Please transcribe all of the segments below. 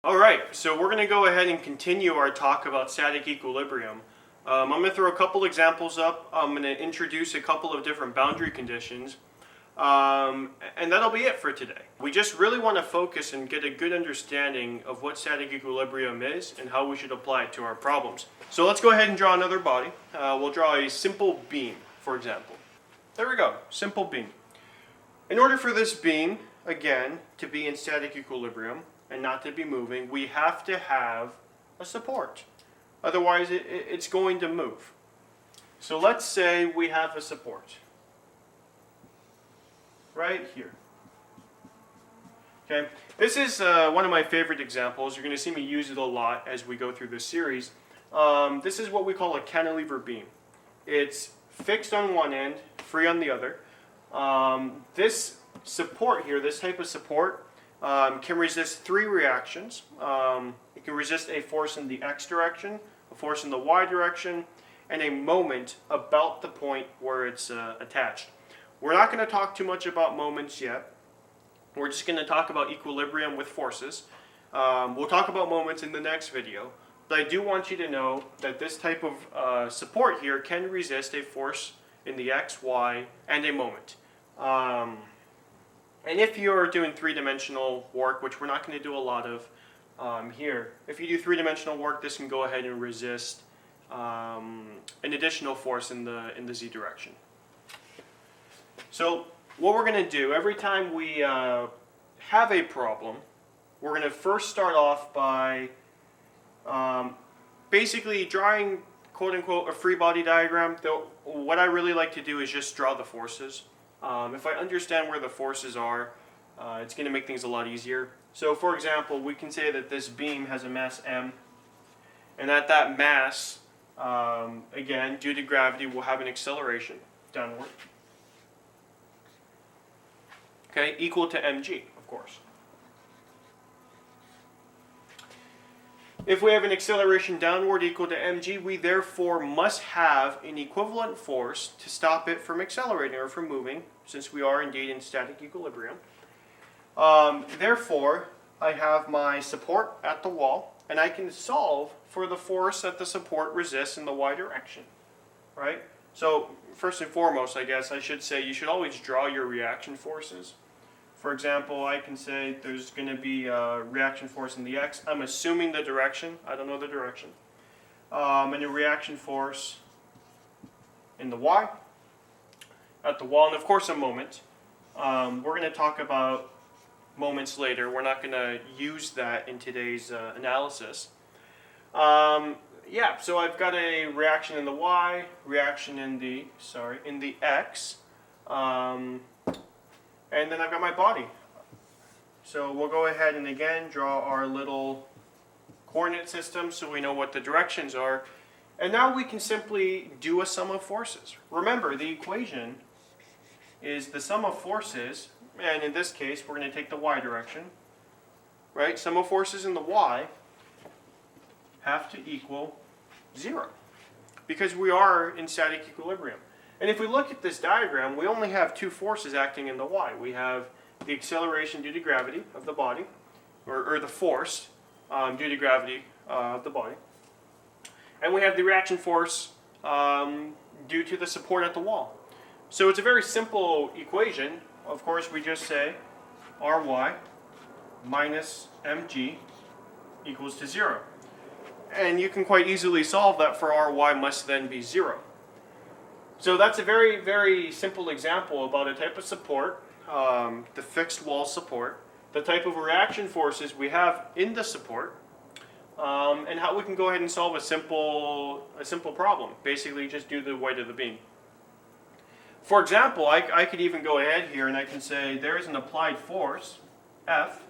Alright, so we're going to go ahead and continue our talk about static equilibrium. I'm going to throw a couple examples up. I'm going to introduce a couple of different boundary conditions. And that'll be it for today. We just really want to focus and get a good understanding of what static equilibrium is and how we should apply it to our problems. So let's go ahead and draw another body. We'll draw a simple beam, for example. There we go, simple beam. In order for this beam, again, to be in static equilibrium and not to be moving, we have to have a support. Otherwise, it's going to move. So let's say we have a support right here. Okay, this is one of my favorite examples. You're going to see me use it a lot as we go through this series. This is what we call a cantilever beam. It's fixed on one end, free on the other. This support here, this type of support, can resist three reactions. It can resist a force in the x direction, a force in the y direction, and a moment about the point where it's attached. We're not going to talk too much about moments yet. We're just going to talk about equilibrium with forces. We'll talk about moments in the next video. But I do want you to know that this type of support here can resist a force in the x, y, and a moment. And if you're doing three-dimensional work, which we're not going to do a lot of here, if you do three-dimensional work, this can go ahead and resist an additional force in the z direction. So what we're going to do, every time we have a problem, we're going to first start off by basically drawing, quote-unquote, a free body diagram. Though what I really like to do is just draw the forces. If I understand where the forces are, it's going to make things a lot easier. So for example, we can say that this beam has a mass m, and at that mass, again, due to gravity, we'll have an acceleration downward. Okay, equal to mg, of course. If we have an acceleration downward equal to mg, we therefore must have an equivalent force to stop it from accelerating or from moving, since we are indeed in static equilibrium. Therefore, I have my support at the wall, and I can solve for the force that the support resists in the y direction, right? So first and foremost, I guess I should say you should always draw your reaction forces. For example, I can say there's going to be a reaction force in the x. I'm assuming the direction. I don't know the direction. And a reaction force in the y at the wall, and of course a moment. We're going to talk about moments later. We're not going to use that in today's analysis. Yeah, so I've got a reaction in the y, reaction in the x. And then I've got my body. So we'll go ahead and again draw our little coordinate system so we know what the directions are. And now we can simply do a sum of forces. Remember, the equation is the sum of forces, and in this case we're going to take the y direction, right? Sum of forces in the y have to equal 0 because we are in static equilibrium. And if we look at this diagram, we only have two forces acting in the y. We have the acceleration due to gravity of the body, or the force due to gravity of the body. And we have the reaction force due to the support at the wall. So it's a very simple equation. Of course, we just say Ry minus mg equals to 0. And you can quite easily solve that for Ry must then be 0. So that's a very, very simple example about a type of support, the fixed wall support, the type of reaction forces we have in the support, and how we can go ahead and solve a simple problem. Basically, just do the weight of the beam. For example, I could even go ahead here and I can say there is an applied force, F,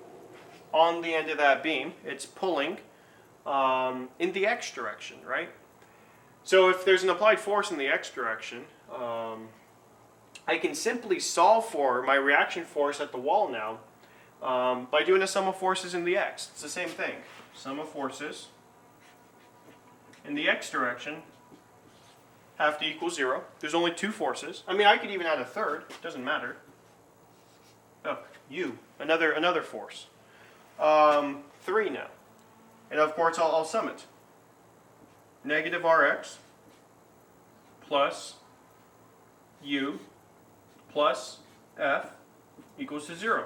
on the end of that beam. It's pulling in the x direction, right? So if there's an applied force in the x direction, I can simply solve for my reaction force at the wall now by doing a sum of forces in the x. It's the same thing. Sum of forces in the x direction have to equal 0. There's only two forces. I mean, I could even add a third. It doesn't matter. Oh, U, another force. 3 now. And of course, I'll sum it. Negative Rx plus U plus F equals to 0.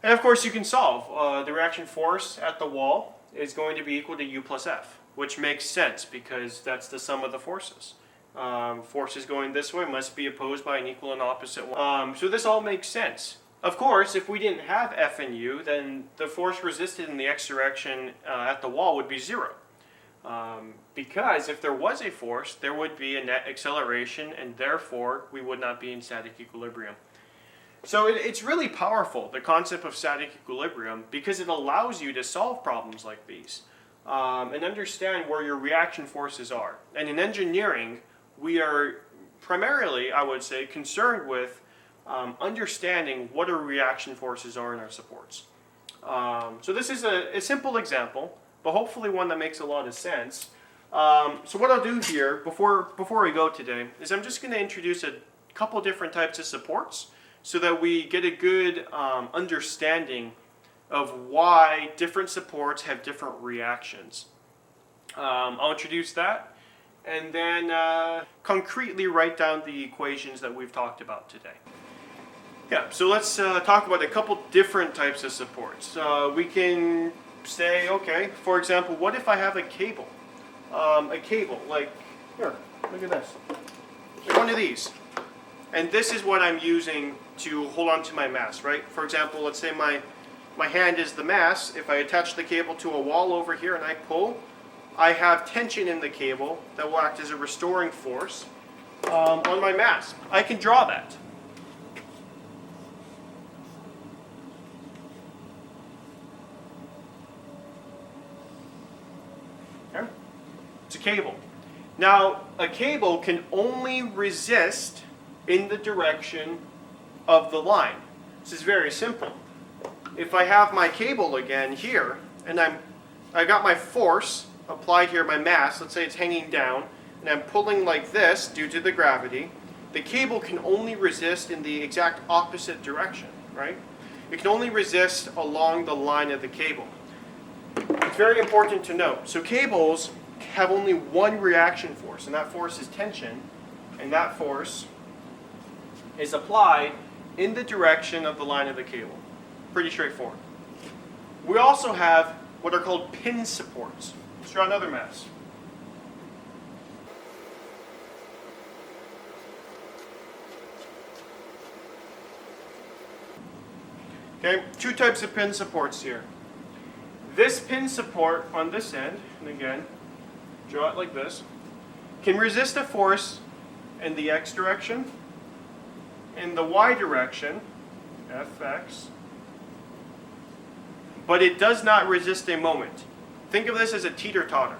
And of course, you can solve. The reaction force at the wall is going to be equal to U plus F, which makes sense because that's the sum of the forces. Forces going this way must be opposed by an equal and opposite one. So this all makes sense. Of course, if we didn't have F and U, then the force resisted in the x direction at the wall would be 0. Because if there was a force, there would be a net acceleration, and therefore we would not be in static equilibrium. So it's really powerful, the concept of static equilibrium, because it allows you to solve problems like these and understand where your reaction forces are. And in engineering, we are primarily, I would say, concerned with understanding what our reaction forces are in our supports. So this is a simple example, but hopefully one that makes a lot of sense. So what I'll do here, before we go today, is I'm just going to introduce a couple different types of supports so that we get a good understanding of why different supports have different reactions. I'll introduce that and then concretely write down the equations that we've talked about today. Yeah, so let's talk about a couple different types of supports. We can say, okay, for example, what if I have a cable? Like, here, look at this. Like one of these. And this is what I'm using to hold on to my mass, right? For example, let's say my hand is the mass. If I attach the cable to a wall over here and I pull, I have tension in the cable that will act as a restoring force on my mass. I can draw that. Okay. It's a cable. Now, a cable can only resist in the direction of the line. This is very simple. If I have my cable again here, and I got my force applied here, my mass, let's say it's hanging down, and I'm pulling like this due to the gravity, the cable can only resist in the exact opposite direction, right? It can only resist along the line of the cable. It's very important to note. So cables have only one reaction force, and that force is tension, and that force is applied in the direction of the line of the cable. Pretty straightforward. We also have what are called pin supports. Let's draw another mass. Okay, two types of pin supports here. This pin support on this end, and again, draw it like this, can resist a force in the x direction, in the y direction, Fx, but it does not resist a moment. Think of this as a teeter-totter.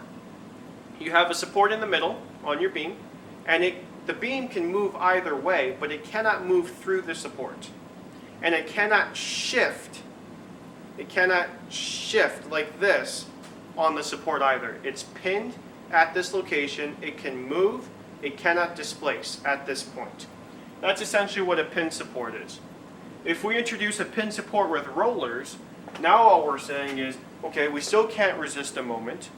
You have a support in the middle on your beam, and the beam can move either way, but it cannot move through the support. And it cannot shift. It cannot shift like this on the support either. It's pinned at this location. It can move. It cannot displace at this point. That's essentially what a pin support is. If we introduce a pin support with rollers, now all we're saying is, okay, we still can't resist a moment,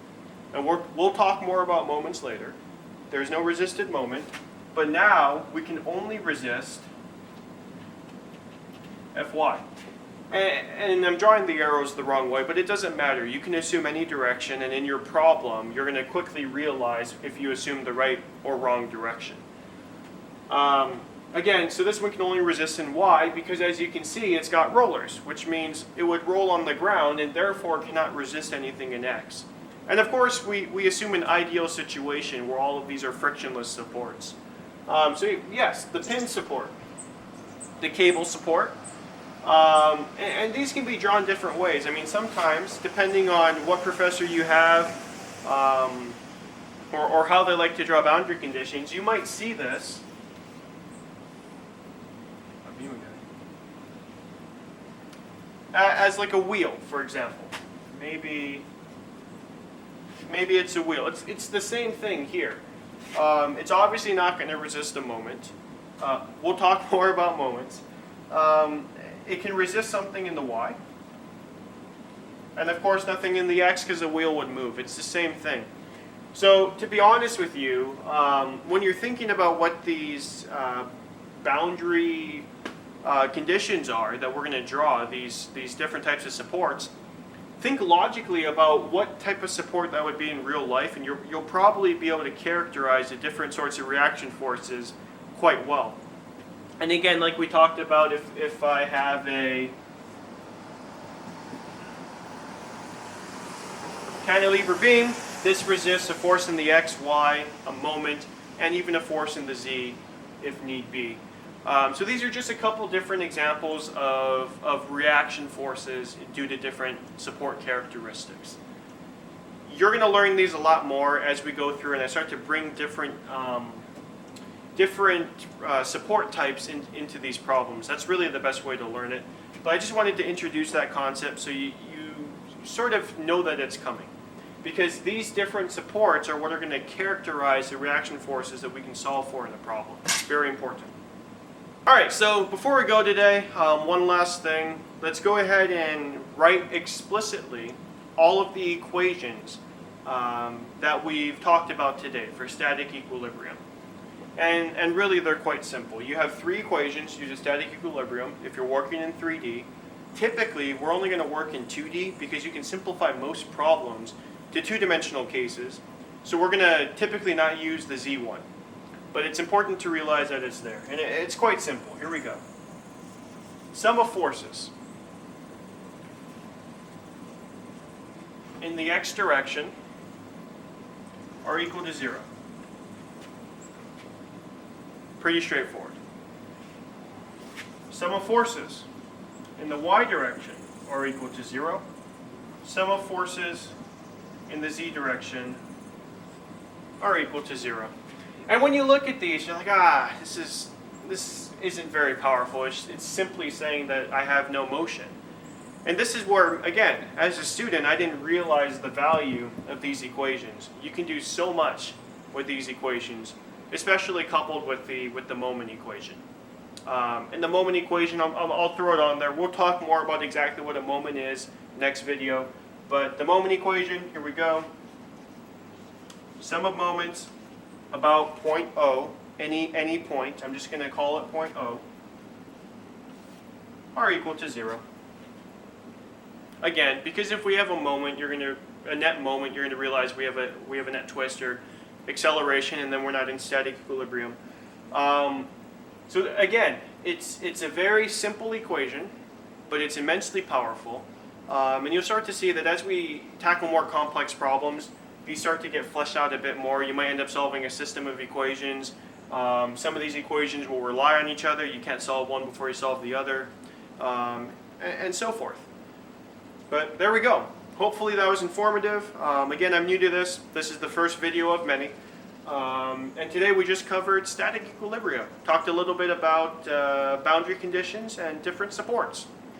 and we'll talk more about moments later. There's no resisted moment, but now we can only resist Fy. And I'm drawing the arrows the wrong way, but it doesn't matter. You can assume any direction, and in your problem, you're going to quickly realize if you assume the right or wrong direction. Again, so this one can only resist in Y because, as you can see, it's got rollers, which means it would roll on the ground and therefore cannot resist anything in X. And of course, we assume an ideal situation where all of these are frictionless supports. So yes, the pin support, the cable support, and these can be drawn different ways. I mean, sometimes, depending on what professor you have or how they like to draw boundary conditions, you might see this as like a wheel, for example. Maybe it's a wheel. It's the same thing here. It's obviously not going to resist a moment. We'll talk more about moments. It can resist something in the Y. And of course nothing in the x because the wheel would move. It's the same thing. So to be honest with you, when you're thinking about what these boundary conditions are that we're going to draw, these different types of supports, think logically about what type of support that would be in real life, and you'll probably be able to characterize the different sorts of reaction forces quite well. And again, like we talked about, if I have a cantilever beam, this resists a force in the x, y, a moment, and even a force in the z if need be. So these are just a couple different examples of reaction forces due to different support characteristics. You're going to learn these a lot more as we go through and I start to bring different support types into these problems. That's really the best way to learn it. But I just wanted to introduce that concept so you sort of know that it's coming. Because these different supports are what are going to characterize the reaction forces that we can solve for in a problem. Very important. Alright, so before we go today, one last thing. Let's go ahead and write explicitly all of the equations that we've talked about today for static equilibrium. And really they're quite simple. You have three equations to use a static equilibrium if you're working in 3D. Typically, we're only going to work in 2D because you can simplify most problems to two-dimensional cases. So we're going to typically not use the Z one. But it's important to realize that it's there. And it's quite simple. Here we go. Sum of forces in the x direction are equal to 0. Pretty straightforward. Sum of forces in the y direction are equal to 0. Sum of forces in the z direction are equal to 0. And when you look at these, you're like, this isn't very powerful. It's simply saying that I have no motion. And this is where, again, as a student, I didn't realize the value of these equations. You can do so much with these equations, especially coupled with the moment equation. And the moment equation, I'll throw it on there. We'll talk more about exactly what a moment is next video. But the moment equation, here we go. Sum of moments about point O, any point, I'm just going to call it point O, are equal to 0. Again, because if we have a net moment, you're going to realize we have a net twist or acceleration, and then we're not in static equilibrium. So again, it's a very simple equation, but it's immensely powerful. And you'll start to see that as we tackle more complex problems, these start to get fleshed out a bit more. You might end up solving a system of equations. Some of these equations will rely on each other. You can't solve one before you solve the other, and so forth. But there we go. Hopefully that was informative. Again, I'm new to this. This is the first video of many. And today we just covered static equilibrium. Talked a little bit about boundary conditions and different supports.